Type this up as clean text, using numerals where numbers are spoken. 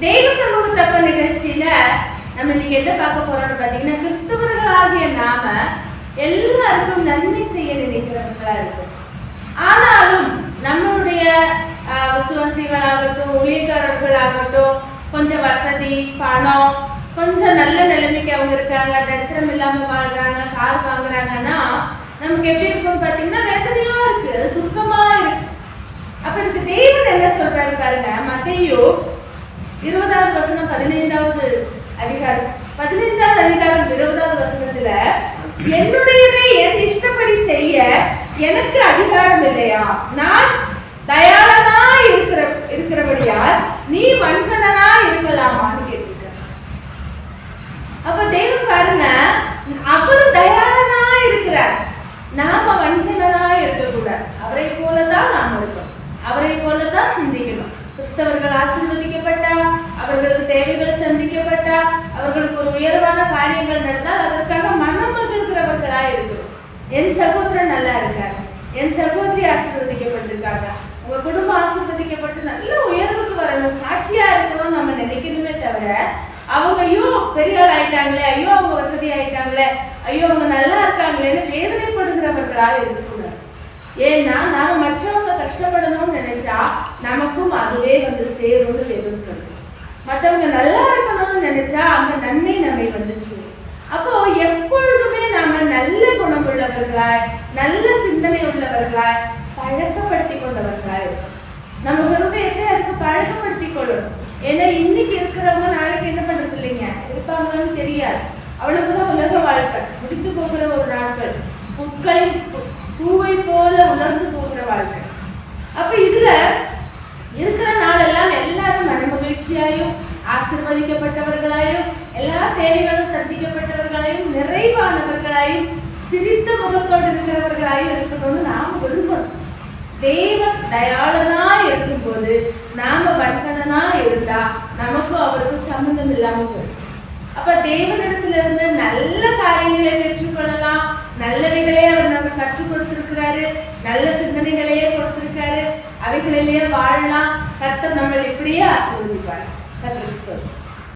தெய்வ சமூக தப்ப நிகழ்ச்சியில நம்ம இன்னைக்கு என்ன பார்க்க போறோம்னு பாத்தீங்கன்னா, கிறிஸ்தவர்களாகிய நாம எல்லாருக்கும் நன்மை செய்ய நினைக்கிறவர்களா இருக்கும். ஆனாலும் நம்மளுடைய விசுவாசிகளாகட்டும், ஊழியக்காரர்களாகட்டும், கொஞ்சம் வசதி, பணம், கொஞ்சம் நல்ல நிலைமைக்கு அவங்க இருக்காங்க, தரித்திரம் இல்லாம வாழ்றாங்க, கார் வாங்குறாங்கன்னா நமக்கு எப்படி இருக்கும்னு பாத்தீங்கன்னா வேதனையா இருக்கு, துக்கமா இருக்கு. அப்ப இதுக்கு தேவன் என்ன சொல்றாரு பாருங்க. மத்தேயு 20வது வசனம் 15வது அதிகாரம் 20வது வசனத்துல, என்னுடையதை என் இஷ்டப்படி செய்ய எனக்கு அதிகாரம் இல்லையா? நான் தயாளனா இருக்கிறபடியால் நீ வன்கணனா இருக்கலாமான்னு கேட்டுக்க. அப்ப தேவன் பாருங்க, அவரு தயாளனா இருக்கிறார், நாம வன்கணனா இருக்கக்கூடாது. அவரை போலதான் நாம இருக்கோம், அவரை போலதான் சிந்திக்கணும். கிறிஸ்தவர்கள் ஆசீர்வதிக்கப்பட்டா, அவர்களுக்கு தேவைகள் சந்திக்கப்பட்டா, அவர்களுக்கு ஒரு உயர்வான காரியங்கள் நடந்தால் அதற்காக மனம் மகிழ்கிறவர்களா இருக்கணும். என் சகோதரன் நல்லா இருக்காங்க, என் சகோதரி ஆசீர்வதிக்கப்பட்டிருக்காங்க, உங்க குடும்பம் ஆசீர்வதிக்கப்பட்டு நல்ல உயர்வுக்கு வரணும், சாட்சியா இருக்கணும் நம்ம நினைக்கணுமே தவிர, அவங்க ஐயோ பெரிய ஆள் ஆயிட்டாங்களே, ஐயோ அவங்க வசதி ஆயிட்டாங்களே, ஐயோ அவங்க நல்லா இருக்காங்களேன்னு வேதனைப்படுகிறவர்களா இருக்கக்கூடாது. ஏன்னா நாம மற்றவங்க கஷ்டப்படணும்னு நினைச்சா நமக்கும் அதுவே வந்து சேரும்னு வேதம் சொல்லுது. மற்றவங்க நல்லா இருக்கணும்னு நினைச்சா அந்த நன்மை நம்மை வந்துச்சு. அப்போ எப்பொழுதுமே நாம நல்ல குணம் உள்ளவர்களாய், நல்ல சிந்தனை உள்ளவர்களாய், பழக்கப்படுத்தி கொண்டவர்களாய் இருக்கும். நம்ம ஹிருதயத்தை அதுக்கு பழக்கப்படுத்தி கொள்ளணும். ஏன்னா இன்னைக்கு இருக்கிறவங்க நாளைக்கு என்ன பண்றது இல்லைங்க, இருப்பாங்கன்னு தெரியாது. அவ்வளவுதான் உலக வாழ்க்கை, முடித்து போகிற ஒரு நாட்கள், புட்களின் பூவை போல உலர்ந்து போகிற வாழ்க்கை. அப்ப இதுல இருக்கிற நாளெல்லாம் எல்லாரும் மன மகிழ்ச்சியாயும், ஆசீர்வதிக்கப்பட்டவர்களாயும், எல்லா தேவைகளும் சந்திக்கப்பட்டவர்களாயும், நிறைவானவர்களாயும், சிரித்த முகத்தோடு இருக்கிறவர்களாயும் இருக்கணும்னு நாம விரும்பணும். தேவன் தயாளனா இருக்கும் போது நாம வன்கணனா இருந்தா நமக்கும் அவருக்கும் சம்பந்தம் இல்லாம போகும். அப்ப தேவனிடத்துல இருந்து நல்ல காரியங்களை பெற்றுக்கொள்ளலாம், நல்லவைகளே அவர் நமக்கு கற்றுக் கொடுத்திருக்கிறாரு, நல்ல சிந்தனைகளையே கொடுத்திருக்காரு, அவைகளிலேயே வாழலாம். கர்த்தர் நம்மளை இப்படியே ஆசீர்வதிப்பார். கர்த்தருக்கு ஸ்தோத்திரம்.